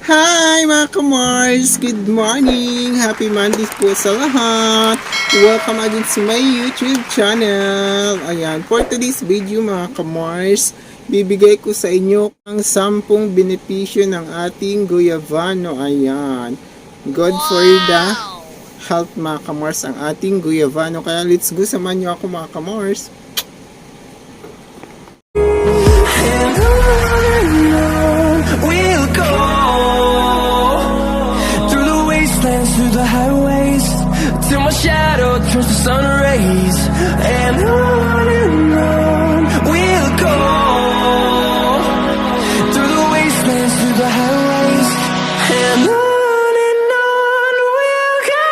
Hi mga kamars! Good morning! Happy Monday po sa lahat! Welcome again to my YouTube channel! Ayan, for today's video mga kamars, bibigay ko sa inyo ang 10 benepisyo ng ating guyavano. Ayan, good for the health mga kamars ang ating guyavano. Kaya let's go, samahan nyo ako mga kamars! Through the highways till my shadow turns to sun rays, and on we'll go through the wastelands, through the highways, and on we'll go.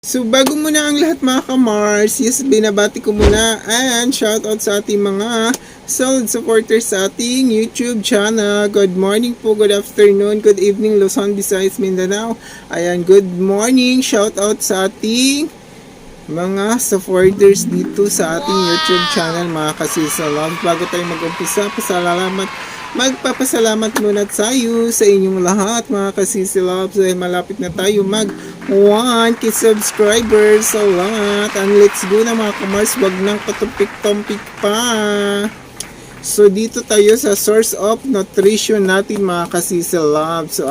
So bago muna ang lahat mga kamars, yes, binabati ko muna and shoutout sa ating mga solid supporters sa ating YouTube channel. Good morning po, good afternoon, good evening Luzon, Visayas, Mindanao. Ayan, good morning, shoutout sa ating mga supporters dito sa ating YouTube channel mga kasisa love. Bago tayo mag-umpisa, magpapasalamat muna tayo sa inyong lahat mga kasisi loves dahil malapit na tayo mag 1k subscribers sa lahat. And let's go na mga kamars, wag nang patumpik-tumpik pa. So dito tayo sa source of nutrition natin mga kasisi loves. So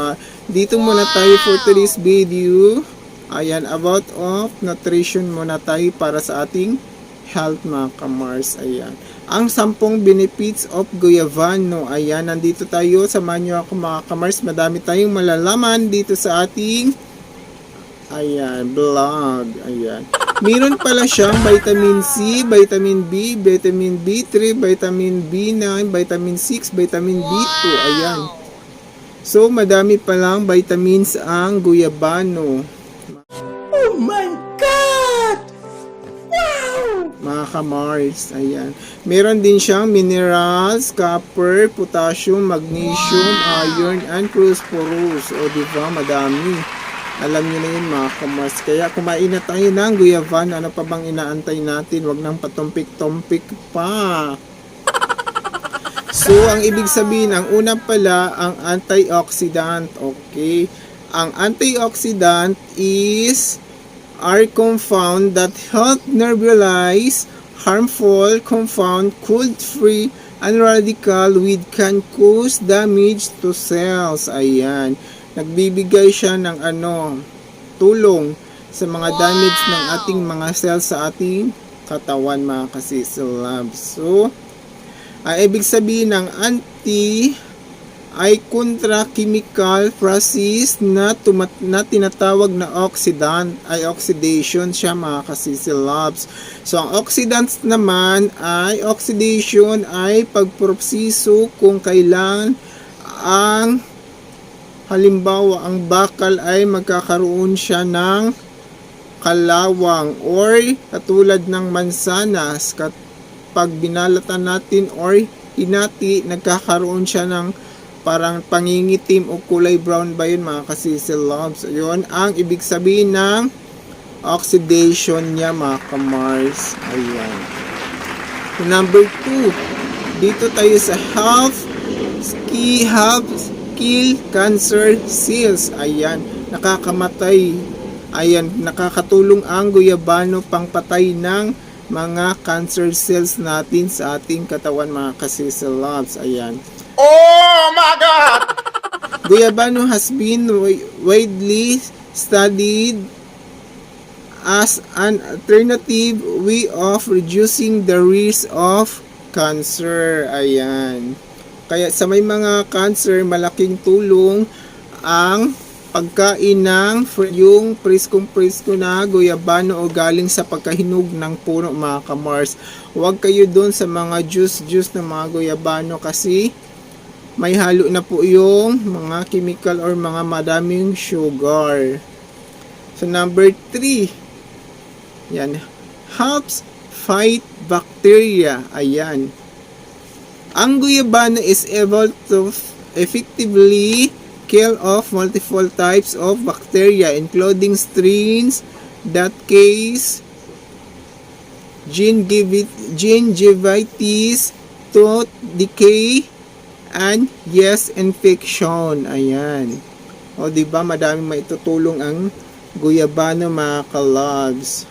dito muna tayo for today's video. Ayan, about of nutrition muna tayo para sa ating health mga kamars. Ayan, ang 10 benefits of guyavano. Ayan, nandito tayo, samahan nyo ako mga kamars. Madami tayong malalaman dito sa ating vlog. Ayan, meron pala siyang vitamin C, vitamin B, vitamin B3, vitamin B9, vitamin 6, vitamin B2. Ayan, so madami palang vitamins ang guyavano. Oh my God! Wow! Mga kamars, ayan. Meron din siyang minerals, copper, potassium, magnesium, iron, and phosphorus. O diba, madami. Alam niyo na yun mga kamars. Kaya kumain na tayo ng guyavano. Ano pa bang inaantay natin? Huwag nang patumpik-tumpik pa. So, ang ibig sabihin, ang una pala, ang antioxidant. Okay? Ang antioxidant are compound that help neutralize harmful compound, cold free, and radical which can cause damage to cells. Ayan, nagbibigay siya ng tulong sa mga damage ng ating mga cells sa ating katawan mga kasisal labs. So ibig sabihin ng anti ay contra-chemical process na tinatawag na oxidant, ay oxidation siya mga kasisi loves. So ang oxidants naman ay oxidation ay pagproseso kung kailan ang halimbawa ang bakal ay magkakaroon siya ng kalawang or katulad ng mansanas, kapag binalatan natin or inati, nagkakaroon siya ng parang pangingitim o kulay brown ba yun mga kasisel loves. Yun ang ibig sabihin ng oxidation niya mga kamars. Ayan. Number 2, dito tayo sa help kill cancer cells. Ayan, nakakamatay. Ayan, nakakatulong ang guyavano pangpatay ng mga cancer cells natin sa ating katawan mga kasisel loves. Ayan. Oh my God! Guyavano has been widely studied as an alternative way of reducing the risk of cancer. Ayan. Kaya sa may mga cancer, malaking tulong ang pagkain ng yung preskong-presko na guyavano o galing sa pagkahinog ng puno mga kamars. Huwag kayo doon sa mga juice ng mga guyavano kasi may halo na po yung mga chemical or mga madaming sugar. So number 3, yan, helps fight bacteria. Ayan, ang guyavano is able to effectively kill off multiple types of bacteria including strains that cause gingivitis, tooth decay, and yeast infection. Ayan. O, diba, madaming maitutulong ang guyabano, mga kalabs.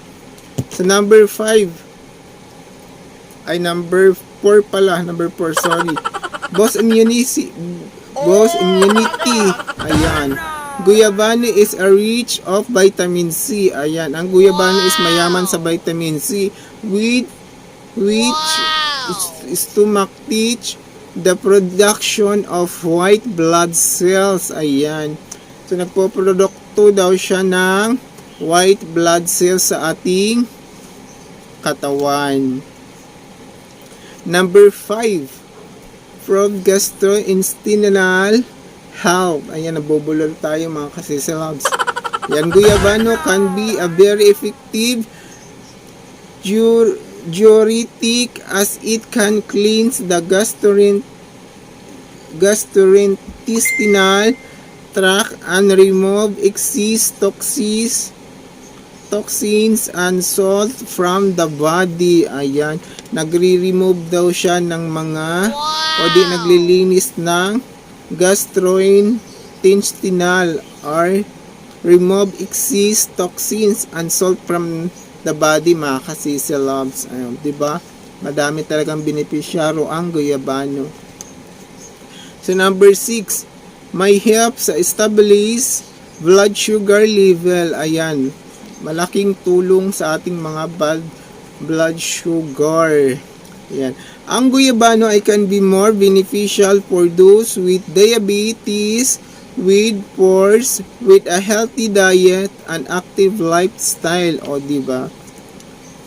So, number 5. Ay, number 4 pala. Number 4, sorry. Boost immunity. Ayan. Guyabano is a rich of vitamin C. Ayan. Ang guyabano is mayaman sa vitamin C. Which stomach teach the production of white blood cells. Ayan. So, nagpo-produkto daw siya ng white blood cells sa ating katawan. Number 5. From gastrointestinal health. Ayan, nabubulol tayo, mga kasisalabs. Yan, guyabano can be a very effective diuretic as it can cleanse the gastrointestinal tract and remove excess toxins and salt from the body. Ayan, nagre-remove daw siya ng mga o di naglilinis ng gastrointestinal or remove excess toxins and salt from the body, mga kasisalabs. Ayun, diba? Madami talagang benepisyaro ang guyabano. So, number 6. May help sa establish blood sugar level. Ayan. Malaking tulong sa ating mga blood sugar. Ayan. Ang guyabano ay can be more beneficial for those with diabetes, with pores, with a healthy diet, and active lifestyle. O, diba?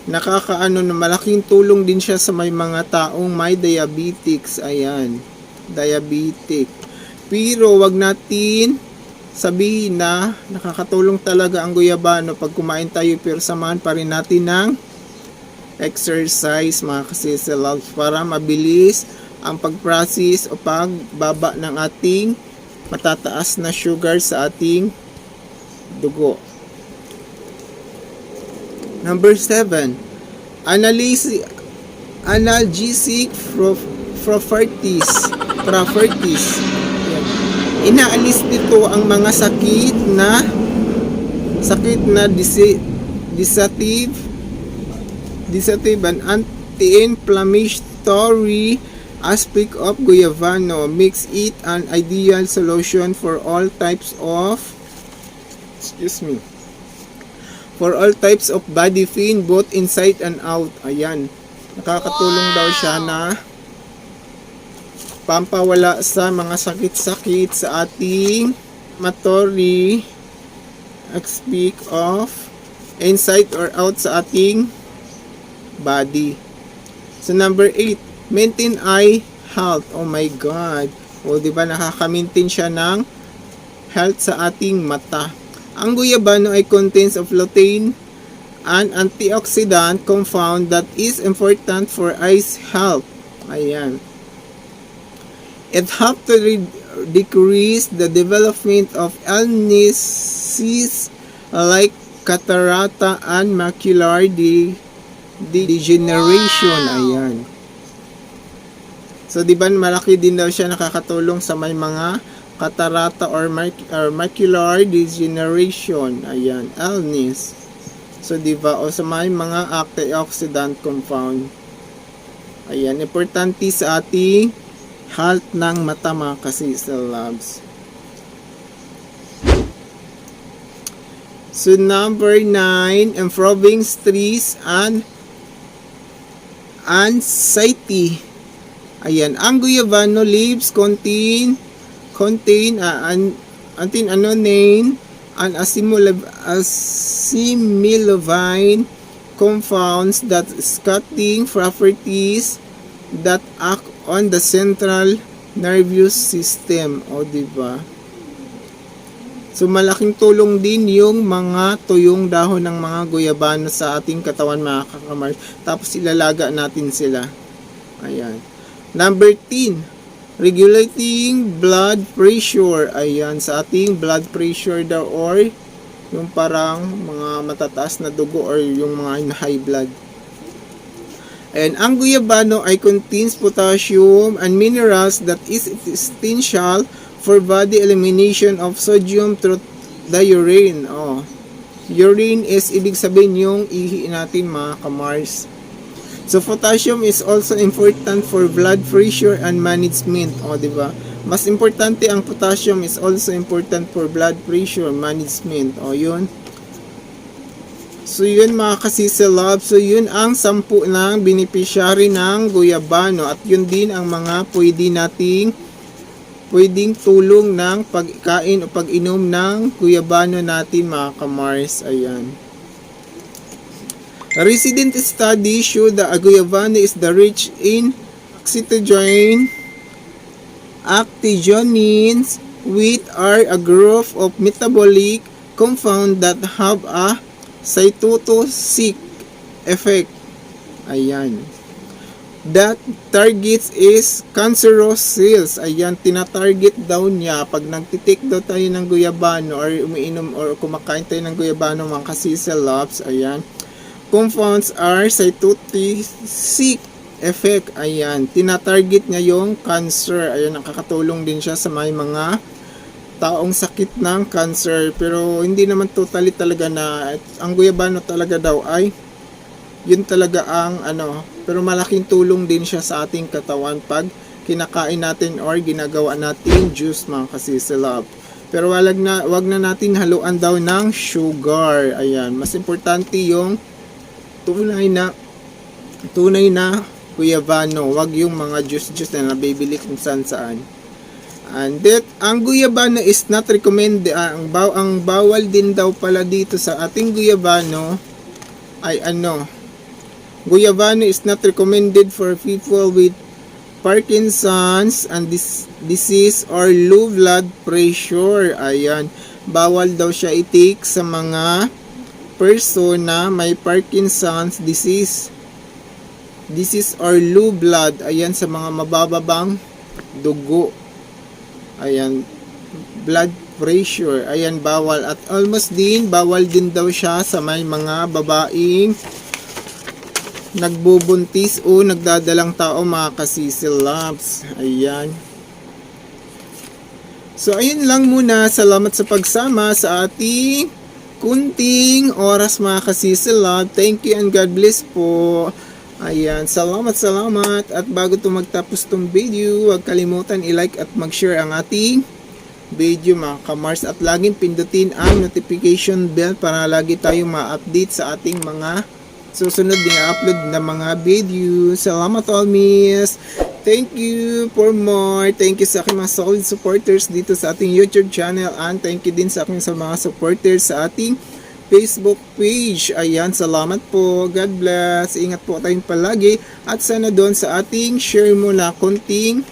Nakakaano na malaking tulong din siya sa may mga taong may diabetics. Ayan. Diabetic. Pero wag natin sabihin na nakakatulong talaga ang guyabano pag kumain tayo, pero samahan pa rin natin ng exercise, mga kasisalabs, para mabilis ang pag-process o pagbaba ng ating matataas na sugar sa ating dugo. Number 7. Analgesic properties. Inaalis dito ang mga sakit na disative and anti-inflammatory aspect of guyabano. Makes it an ideal solution for all types of body pain, both inside and out. Ayan, nakakatulong daw siya na pampawala sa mga sakit-sakit sa ating matory aspect of inside or out sa ating body. So, number 8, maintain eye health. Oh my God. O, diba, nakaka-maintain siya ng health sa ating mata. Ang guyabano ay contains of lutein, an antioxidant compound that is important for eyes health. Ayan. It helps to decrease the development of illnesses like cataract and macular degeneration. Ayan. So, di ba, malaki din daw siya nakakatulong sa may mga catarata or macular degeneration. Ayan, illness. So, di ba, o sa may mga antioxidant compound. Ayan, importante sa ating health ng mata, mga kasisalabs. So, number 9, improving stress and anxiety. Ayan, ang guyabano leaves contain antianonane and assimilovine compounds that scattering properties that act on the central nervous system. O, diba? So, malaking tulong din yung mga tuyong dahon ng mga guyabano sa ating katawan, mga kakamars. Tapos, ilalaga natin sila. Ayan. Number 10, regulating blood pressure. Ayan, sa ating blood pressure daw, or yung parang mga matataas na dugo or yung mga high blood. And ang guyabano ay contains potassium and minerals that is essential for body elimination of sodium through the urine. Urine is ibig sabihin yung ihi natin mga kamars. So potassium is also important for blood pressure and management. Diba? Mas importante ang potassium is also important for blood pressure management. Yun. So yun mga kasisilab. So yun ang 10 ng beneficiary ng guyabano. At yun din ang mga pwedeng tulong ng pagkain o pag-inom ng guyabano natin mga kamars. Ayan. A recent study showed that guyabano is the rich in acetogenins, which are a group of metabolic compounds that have a cytotoxic effect. Ayan. That targets is cancerous cells. Ayan, tinatarget daw niya pag nagtitik daw tayo ng guyabano or umiinom or kumakain tayo ng guyabano mga kasisilabs. Ayan. Compounds are cytotoxic effect. Ayan. Tinatarget niya yung cancer. Ayan. Nakakatulong din siya sa may mga taong sakit ng cancer. Pero hindi naman totally talaga na ang guyabano talaga daw ay yun talaga ang pero malaking tulong din siya sa ating katawan pag kinakain natin or ginagawa natin juice mga kasisilab. Pero wag na natin haluan daw ng sugar. Ayan. Mas importante yung tunay na guyabano, wag yung mga juice na nabibili kung saan. And that ang guyabano is not recommended. Ang bawal din daw pala dito sa ating guyabano ay guyabano is not recommended for people with Parkinson's and disease or low blood pressure. Ayan, bawal daw siya i-take sa mga persona may Parkinson's disease or low blood. Ayan, sa mga mabababang dugo. Ayan, blood pressure. Ayan, bawal. At bawal din daw siya sa may mga babaeng nagbubuntis o nagdadalang tao mga kasisilabs. Ayan. So, ayun lang muna. Salamat sa pagsama sa ating kunting oras mga kasisilab. Thank you and God bless po. Ayan, salamat. At bago magtapos tong video, huwag kalimutan i-like at mag-share ang ating video mga kamars. At laging pindutin ang notification bell para lagi tayong ma-update sa ating mga susunod na upload na mga video. Salamat all miss. Thank you for more. Thank you sa aking mga solid supporters dito sa ating YouTube channel. And thank you din sa aking sa mga supporters sa ating Facebook page. Ayan, salamat po. God bless. Ingat po tayong palagi. At sana doon sa ating share mo na konting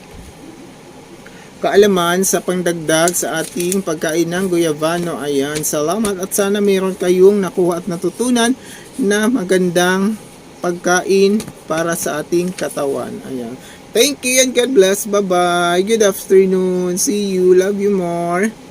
kaalaman sa pangdagdag sa ating pagkain ng guyabano. Ayan, salamat. At sana mayroon kayong nakuha at natutunan na magandang pagkain para sa ating katawan. Ayan. Thank you and God bless. Bye-bye. Good afternoon. See you. Love you more.